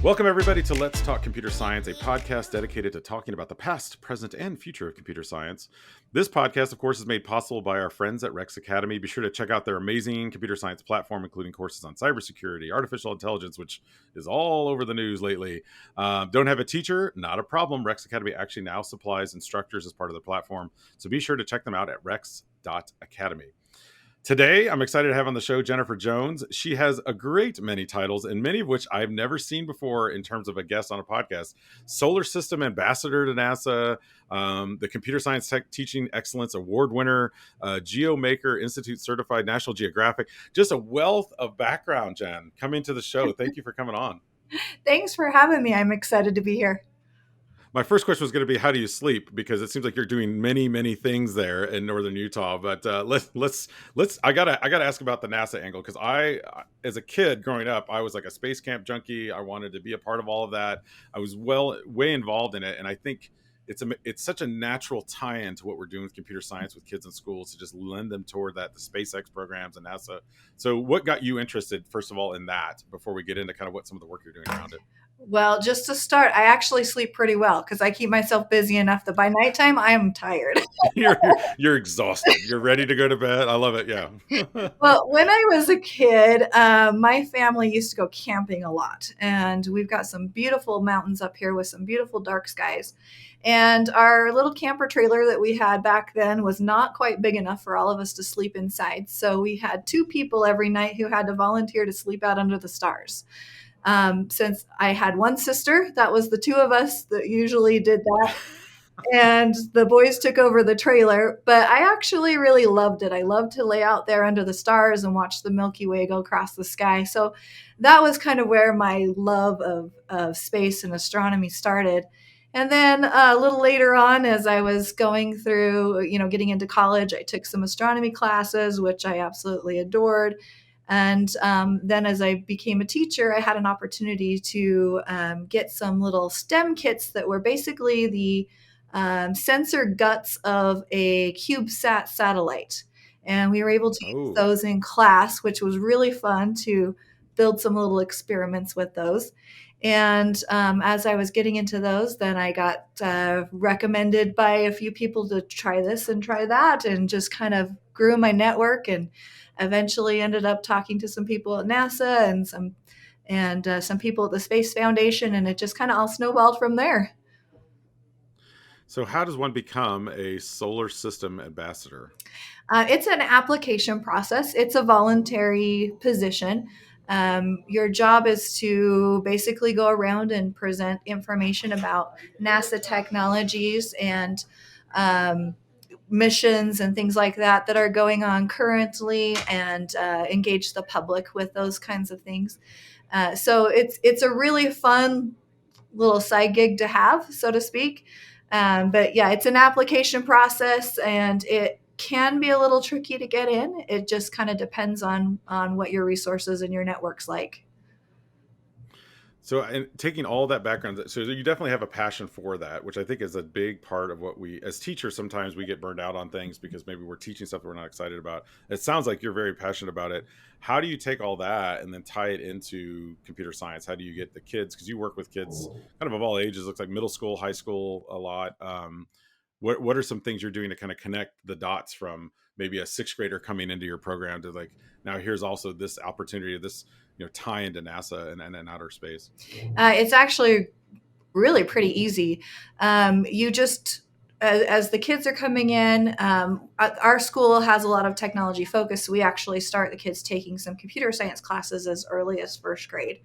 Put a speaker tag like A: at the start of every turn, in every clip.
A: Welcome, everybody, to Let's Talk Computer Science, a podcast dedicated to talking about the past, present, and future of computer science. This podcast, of course, is made possible by our friends at Rex Academy. Be sure to check out their amazing computer science platform, including courses on cybersecurity, artificial intelligence, which is all over the news lately. Don't have a teacher? Not a problem. Rex Academy actually now supplies instructors as part of the platform, so be sure to check them out at rex.academy. Today, I'm excited to have on the show Jennifer Jones. She has a great many titles, and many of which I've never seen before in terms of a guest on a podcast. Solar System Ambassador to NASA, the Computer Science Tech Teaching Excellence Award winner, GeoMaker Institute Certified, National Geographic. Just a wealth of background, Jen, coming to the show. Thank you for coming on.
B: Thanks for having me. I'm excited to be here.
A: My first question was going to be, how do you sleep? Because it seems like you're doing many, many things there in northern Utah. But let's. I gotta ask about the NASA angle, because as a kid growing up, I was like a space camp junkie. I wanted to be a part of all of that. I was way involved in it, and I think it's such a natural tie-in to what we're doing with computer science with kids in schools, to just lend them toward that, the SpaceX programs and NASA. So what got you interested, first of all, in that, before we get into kind of what some of the work you're doing around it?
B: Well, just to start, I actually sleep pretty well because I keep myself busy enough that by nighttime I am tired.
A: You're exhausted. You're ready to go to bed. I love it. Yeah.
B: Well, when I was a kid, my family used to go camping a lot, and we've got some beautiful mountains up here with some beautiful dark skies. And our little camper trailer that we had back then was not quite big enough for all of us to sleep inside. So we had two people every night who had to volunteer to sleep out under the stars. Since I had one sister, that was the two of us that usually did that. And the boys took over the trailer, but I actually really loved it. I loved to lay out there under the stars and watch the Milky Way go across the sky. So that was kind of where my love of space and astronomy started. And then a little later on, as I was going through, getting into college, I took some astronomy classes, which I absolutely adored. And then as I became a teacher, I had an opportunity to get some little STEM kits that were basically the sensor guts of a CubeSat satellite. And we were able to use those in class, which was really fun to build some little experiments with those. And as I was getting into those, then I got recommended by a few people to try this and try that, and just kind of grew my network, and eventually ended up talking to some people at NASA and some people at the Space Foundation, and it just kind of all snowballed from there.
A: So how does one become a solar system ambassador?
B: It's an application process. It's a voluntary position. Your job is to basically go around and present information about NASA technologies and missions and things like that are going on currently, and engage the public with those kinds of things. So it's a really fun little side gig to have, so to speak. But yeah, it's an application process, and it can be a little tricky to get in. It just kind of depends on what your resources and your network's like.
A: So, and taking all that background, so you definitely have a passion for that, which I think is a big part of what we, as teachers, sometimes we get burned out on things because maybe we're teaching stuff that we're not excited about. It sounds like you're very passionate about it. How do you take all that and then tie it into computer science? How do you get the kids, because you work with kids kind of all ages, looks like middle school, high school a lot. What are some things you're doing to kind of connect the dots from maybe a sixth grader coming into your program to, like, now here's also this opportunity, this tie into NASA and outer space?
B: It's actually really pretty easy. You just as the kids are coming in, our school has a lot of technology focus. So we actually start the kids taking some computer science classes as early as first grade.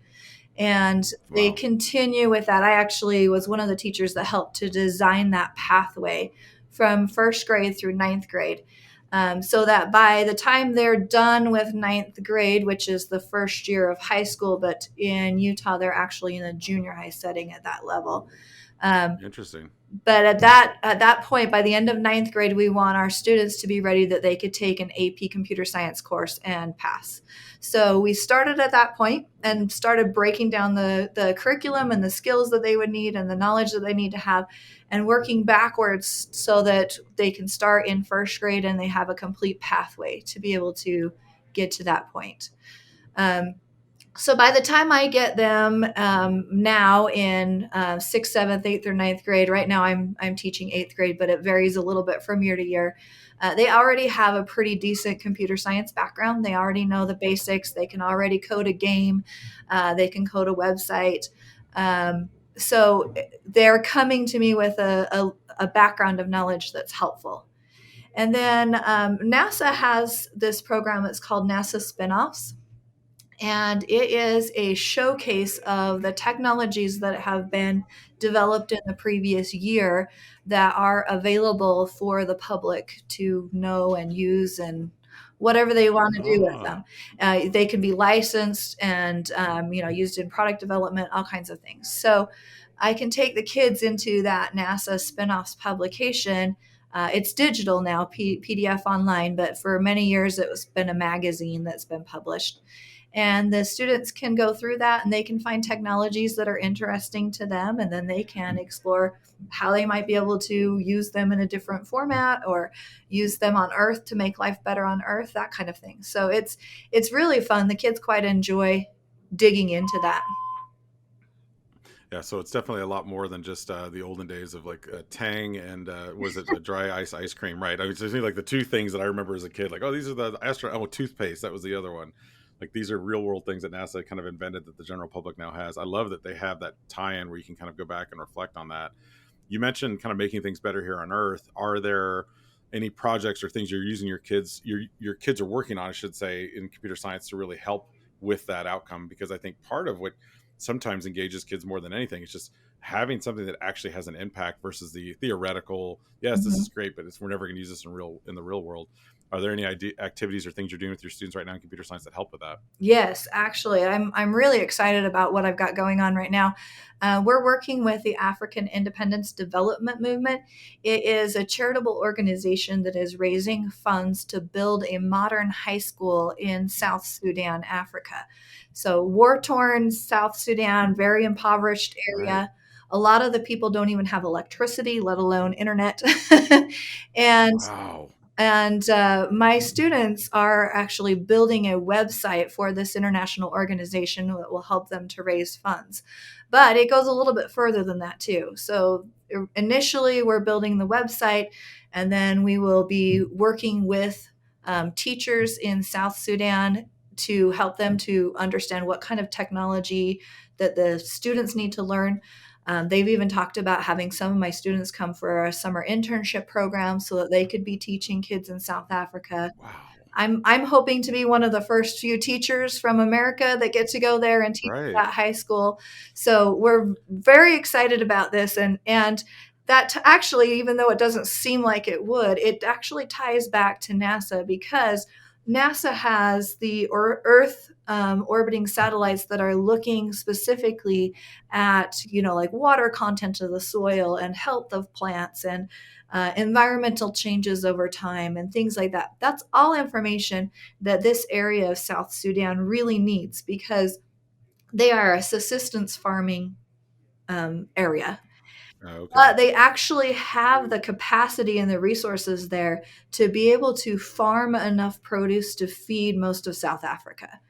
B: And they continue with that. I actually was one of the teachers that helped to design that pathway from first grade through ninth grade. So that by the time they're done with ninth grade, which is the first year of high school, but in Utah, they're actually in a junior high setting at that level.
A: Interesting.
B: But at that point, by the end of ninth grade, we want our students to be ready that they could take an AP computer science course and pass. So we started at that point and started breaking down the curriculum and the skills that they would need and the knowledge that they need to have, and working backwards so that they can start in first grade and they have a complete pathway to be able to get to that point. So by the time I get them now in sixth, seventh, eighth, or ninth grade, right now I'm teaching eighth grade, but it varies a little bit from year to year. They already have a pretty decent computer science background. They already know the basics. They can already code a game. They can code a website. So they're coming to me with a background of knowledge that's helpful. And then NASA has this program. It's called NASA Spinoffs, and it is a showcase of the technologies that have been developed in the previous year that are available for the public to know and use and whatever they want to do with
A: Ah,
B: them. They can be licensed and used in product development, all kinds of things. So I can take the kids into that NASA spinoffs publication. It's digital now, PDF online, but for many years it was been a magazine that's been published, and the students can go through that and they can find technologies that are interesting to them, and then they can explore how they might be able to use them in a different format or use them on earth to make life better on earth, that kind of thing. So it's really fun. The kids quite enjoy digging into that.
A: yeah. So it's definitely a lot more than just the olden days of like Tang and was it a dry ice cream, right? I mean, it's just like the two things that I remember as a kid. Like, oh, these are the astro toothpaste. That was the other one. Like these are real world things that NASA kind of invented that the general public now has. I love that they have that tie-in where you can kind of go back and reflect on that. You mentioned kind of making things better here on Earth. Are there any projects or things you're using your kids are working on, I should say, in computer science to really help with that outcome? Because I think part of what sometimes engages kids more than anything is just having something that actually has an impact versus the theoretical. Yes, this
B: Mhm.
A: is great, but we're never going to use this in the real world. Are there any activities or things you're doing with your students right now in computer science that help with that?
B: Yes, actually, I'm really excited about what I've got going on right now. We're working with the African Independence Development Movement. It is a charitable organization that is raising funds to build a modern high school in South Sudan, Africa. So, war torn South Sudan, very impoverished
A: Right.
B: area. A lot of the people don't even have electricity, let alone internet. and
A: Wow.
B: my students are actually building a website for this international organization that will help them to raise funds. But it goes a little bit further than that, too. So initially, we're building the website, and then we will be working with teachers in South Sudan to help them to understand what kind of technology that the students need to learn. They've even talked about having some of my students come for a summer internship program so that they could be teaching kids in South Africa.
A: Wow.
B: I'm hoping to be one of the first few teachers from America that get to go there and teach
A: Right.
B: that high school. So we're very excited about this, and that actually, even though it doesn't seem like it would, it actually ties back to NASA because NASA has the Earth orbiting satellites that are looking specifically at like water content of the soil and health of plants and environmental changes over time and things like that. That's all information that this area of South Sudan really needs because they are a subsistence farming area.
A: Okay.
B: But they actually have the capacity and the resources there to be able to farm enough produce to feed most of South Africa.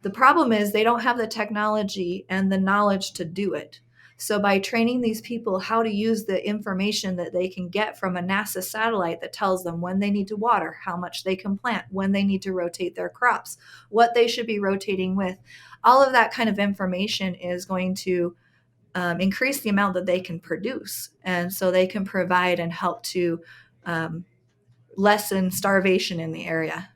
B: The problem is they don't have the technology and the knowledge to do it. So, by training these people how to use the information that they can get from a NASA satellite that tells them when they need to water, how much they can plant, when they need to rotate their crops, what they should be rotating with, all of that kind of information is going to increase the amount that they can produce. And so they can provide and help to um, lessen starvation in the area.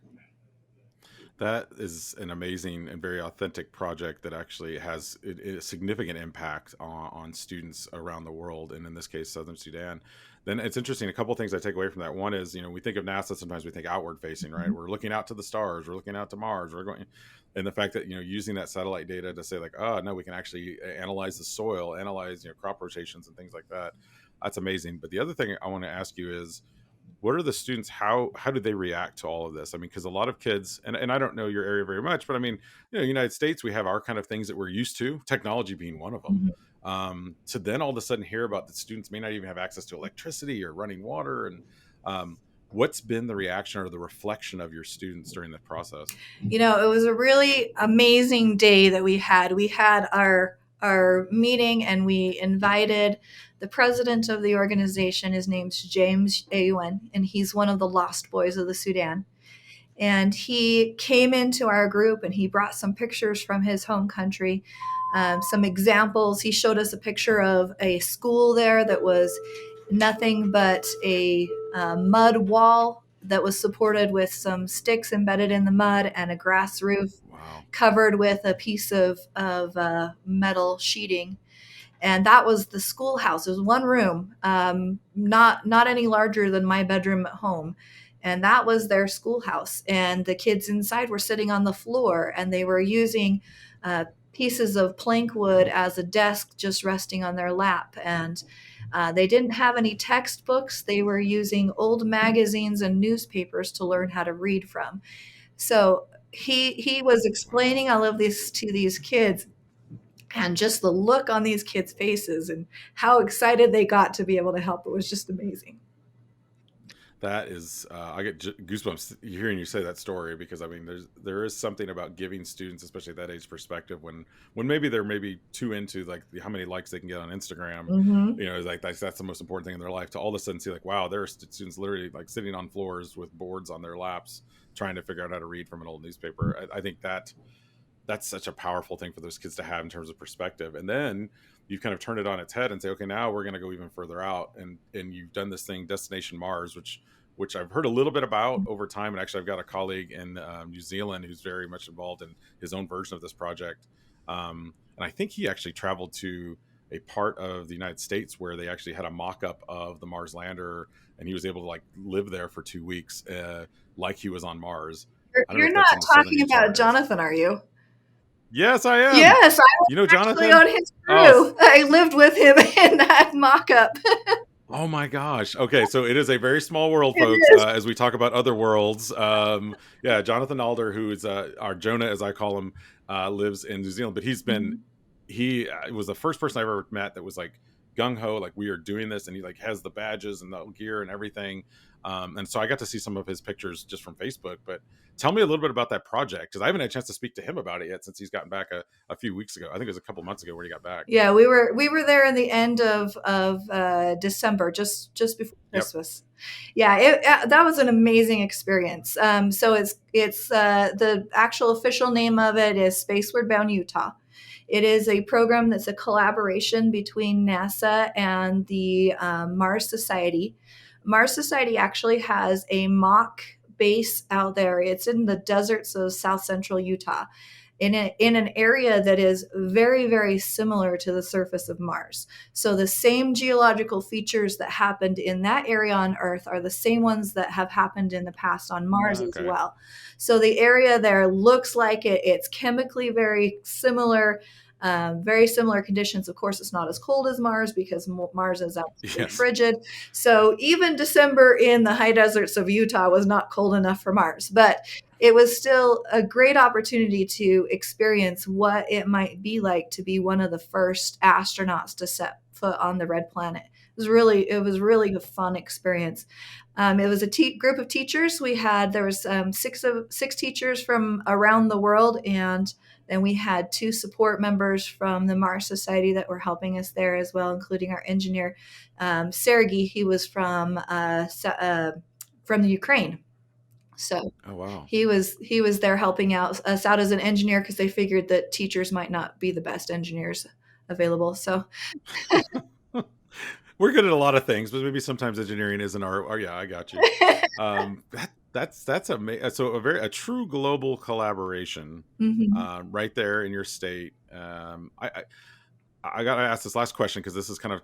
A: That is an amazing and very authentic project that actually has a significant impact on students around the world, and in this case, Southern Sudan. Then it's interesting. A couple of things I take away from that. One is, we think of NASA, sometimes we think outward facing, right?
B: Mhm.
A: We're looking out to the stars, we're looking out to Mars, we're going, and the fact that using that satellite data to say like, oh no, we can actually analyze the soil, analyze crop rotations and things like that. That's amazing. But the other thing I want to ask you is, what are the students, how do they react to all of this? I mean, because a lot of kids, and I don't know your area very much, but I mean, United States, we have our kind of things that we're used to, technology being one of them.
B: Mhm.
A: To then all of a sudden hear about the students may not even have access to electricity or running water, and what's been the reaction or the reflection of your students during the process?
B: It was a really amazing day that we had. We had our meeting, and we invited the president of the organization. His name's James Aoun, and he's one of the lost boys of the Sudan. And he came into our group, and he brought some pictures from his home country, some examples. He showed us a picture of a school there that was nothing but a mud wall that was supported with some sticks embedded in the mud, and a grass roof
A: Wow.
B: covered with a piece of metal sheeting. And that was the schoolhouse. It was one room, not any larger than my bedroom at home, and that was their schoolhouse. And the kids inside were sitting on the floor, and they were using pieces of plank wood as a desk, just resting on their lap. And they didn't have any textbooks. They were using old magazines and newspapers to learn how to read from. So he was
A: Wow.
B: explaining all of this to these kids, and just the look on these kids' faces and how excited they got to be able to help, it was just amazing.
A: That is, I get goosebumps hearing you say that story, because I mean, there is something about giving students, especially at that age, perspective when maybe they're maybe too into like how many likes they can get on Instagram.
B: Mm-hmm.
A: You know, like that's the most important thing in their life. To all of a sudden see like, wow, there are students literally like sitting on floors with boards on their laps, trying to figure out how to read from an old newspaper. I think that's such a powerful thing for those kids to have in terms of perspective. And then you kind of turn it on its head and say, okay, now we're going to go even further out. And you've done this thing, Destination Mars, which I've heard a little bit about over time. And actually, I've got a colleague in New Zealand who's very much involved in his own version of this project. And I think he actually traveled to a part of the United States where they actually had a mock-up of the Mars lander, and he was able to like live there for 2 weeks, like he was on Mars. I don't know
B: You're
A: if that's
B: not
A: in the southern
B: talking
A: Utah
B: about
A: areas.
B: Jonathan, are you?
A: Yes, I am.
B: Yes, I was
A: You know,
B: actually
A: Jonathan?
B: on his
A: Oh,
B: crew. I lived with him in that mock-up.
A: oh my gosh. Okay, so it is a very small world,
B: It
A: folks.
B: is.
A: As we talk about other worlds, yeah, Jonathan Alder, who is our Jonah, as I call him, lives in New Zealand. But
B: Mhm.
A: he was the first person I ever met that was like gung ho, like we are doing this, and he like has the badges and the gear and everything. And so I got to see some of his pictures just from Facebook. But tell me a little bit about that project, because I haven't had a chance to speak to him about it yet since he's gotten back a few weeks ago. I think it was a couple months ago when he got back.
B: Yeah, we were there in the end of December, just before
A: Yep.
B: Christmas. Yeah, that was an amazing experience. So it's the actual official name of it is Spaceward Bound Utah. It is a program that's a collaboration between NASA and the Mars Society. Mars Society actually has a mock base out there. It's in the deserts of south central Utah, in an area that is very, very similar to the surface of Mars. So the same geological features that happened in that area on Earth are the same ones that have happened in the past on Mars as
A: Okay.
B: well. So the area there looks like it's chemically very similar. Very similar conditions. Of course, it's not as cold as Mars because Mars is absolutely
A: Yes.
B: frigid. So even December in the high deserts of Utah was not cold enough for Mars. But it was still a great opportunity to experience what it might be like to be one of the first astronauts to set foot on the red planet. It was really a fun experience. It was a group of teachers. There was six teachers from around the world, and then we had two support members from the Mars Society that were helping us there as well, including our engineer, Sergey. He was from the Ukraine. So
A: Oh wow.
B: he was there helping us out as an engineer because they figured that teachers might not be the best engineers available. So
A: We're good at a lot of things, but maybe sometimes engineering isn't our yeah, I got you. That's so a true global collaboration,
B: Mhm.
A: right there in your state. I gotta ask this last question because this is kind of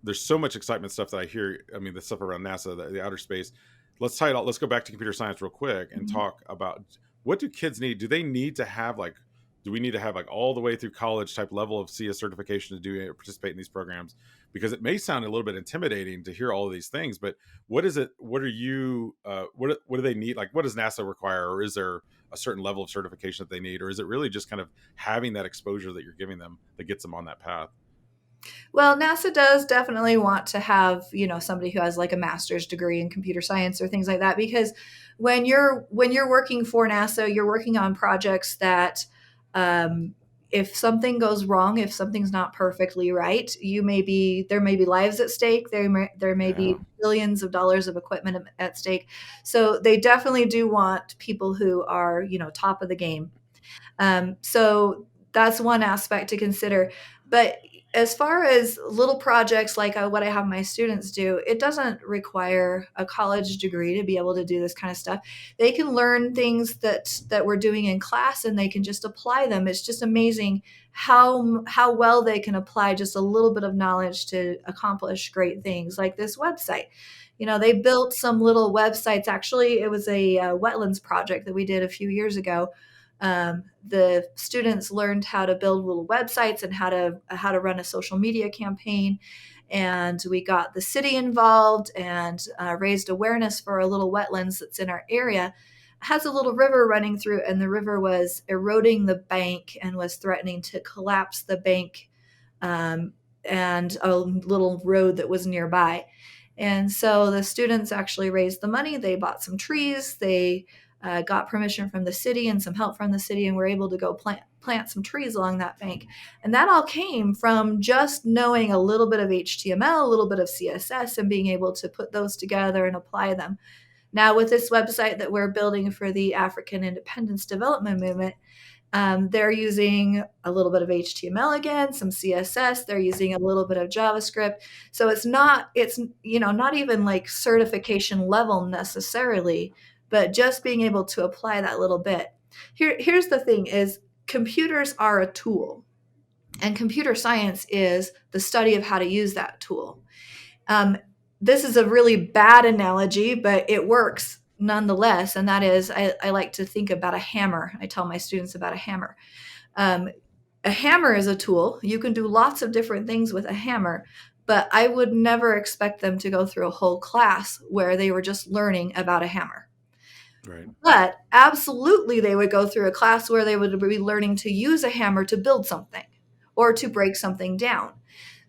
A: there's so much excitement stuff that I hear. I mean, the stuff around NASA, the outer space. Let's tie it all. Let's go back to computer science real quick and
B: Mhm.
A: talk about what do kids need? Do they need to have like? Do we need to have like all the way through college type level of CS certification to do participate in these programs? Because it may sound a little bit intimidating to hear all of these things, but what is it? What are you? What do they need? Like, what does NASA require, or is there a certain level of certification that they need, or is it really just kind of having that exposure that you're giving them that gets them on that path?
B: Well, NASA does definitely want to have, somebody who has like a master's degree in computer science or things like that, because when you're working for NASA, you're working on projects that, um, if something goes wrong, if something's not perfectly right, there may be lives at stake. There may
A: Yeah.
B: be billions of dollars of equipment at stake. So they definitely do want people who are, top of the game. So that's one aspect to consider. But as far as little projects like what I have my students do, it doesn't require a college degree to be able to do this kind of stuff. They can learn things that we're doing in class, and they can just apply them. It's just amazing how well they can apply just a little bit of knowledge to accomplish great things like this website. They built some little websites. Actually, it was a wetlands project that we did a few years ago. The students learned how to build little websites and how to run a social media campaign, and we got the city involved and raised awareness for a little wetlands that's in our area. It has a little river running through, and the river was eroding the bank and was threatening to collapse the bank, um, and a little road that was nearby. And so the students actually raised the money. They bought some trees. They got permission from the city and some help from the city, and were able to go plant some trees along that bank. And that all came from just knowing a little bit of HTML, a little bit of CSS, and being able to put those together and apply them. Now, with this website that we're building for the African Independence Development Movement, they're using a little bit of HTML again, some CSS. They're using a little bit of JavaScript. So it's not even like certification level necessarily, but just being able to apply that little bit. Here's the thing: is computers are a tool, and computer science is the study of how to use that tool. Um, this is a really bad analogy, but it works nonetheless. And that is, I like to think about a hammer. I tell my students about a hammer. Um, a hammer is a tool. You can do lots of different things with a hammer, but I would never expect them to go through a whole class where they were just learning about a hammer.
A: Right.
B: But absolutely, they would go through a class where they would be learning to use a hammer to build something or to break something down.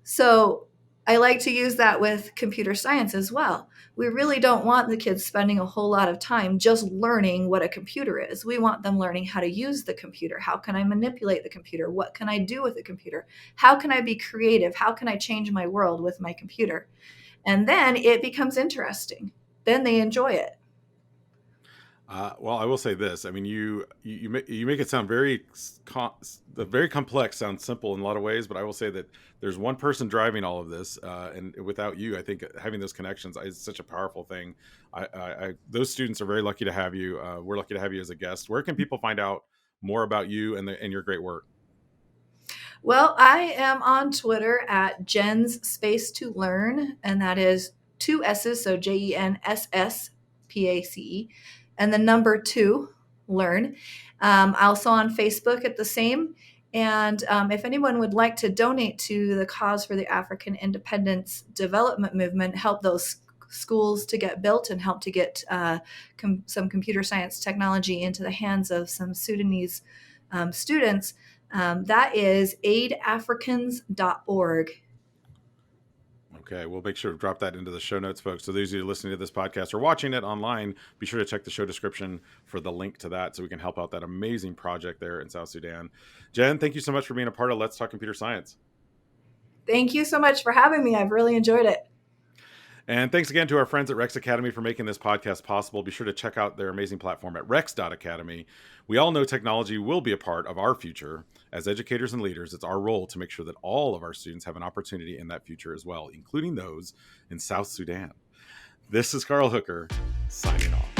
B: So I like to use that with computer science as well. We really don't want the kids spending a whole lot of time just learning what a computer is. We want them learning how to use the computer. How can I manipulate the computer? What can I do with the computer? How can I be creative? How can I change my world with my computer? And then it becomes interesting. Then they enjoy it.
A: Well, I will say this. I mean, you make it sound very complex. Sounds simple in a lot of ways, but I will say that there's one person driving all of this, and without you, I think having those connections is such a powerful thing. Those students are very lucky to have you. We're lucky to have you as a guest. Where can people find out more about you and your great work?
B: Well, I am on Twitter at Jen's Space to Learn, and that is two S's, so JENSSPACE, and the number two, learn. Also on Facebook at the same. And if anyone would like to donate to the cause for the African Independence Development Movement, help those schools to get built and help to get some computer science technology into the hands of some Sudanese students, that is aidafricans.org.
A: Okay, we'll make sure to drop that into the show notes, folks. So those of you listening to this podcast or watching it online, be sure to check the show description for the link to that so we can help out that amazing project there in South Sudan. Jen, thank you so much for being a part of Let's Talk Computer Science.
B: Thank you so much for having me. I've really enjoyed it.
A: And thanks again to our friends at Rex Academy for making this podcast possible. Be sure to check out their amazing platform at rex.academy. We all know technology will be a part of our future. As educators and leaders, it's our role to make sure that all of our students have an opportunity in that future as well, including those in South Sudan. This is Carl Hooker, signing off.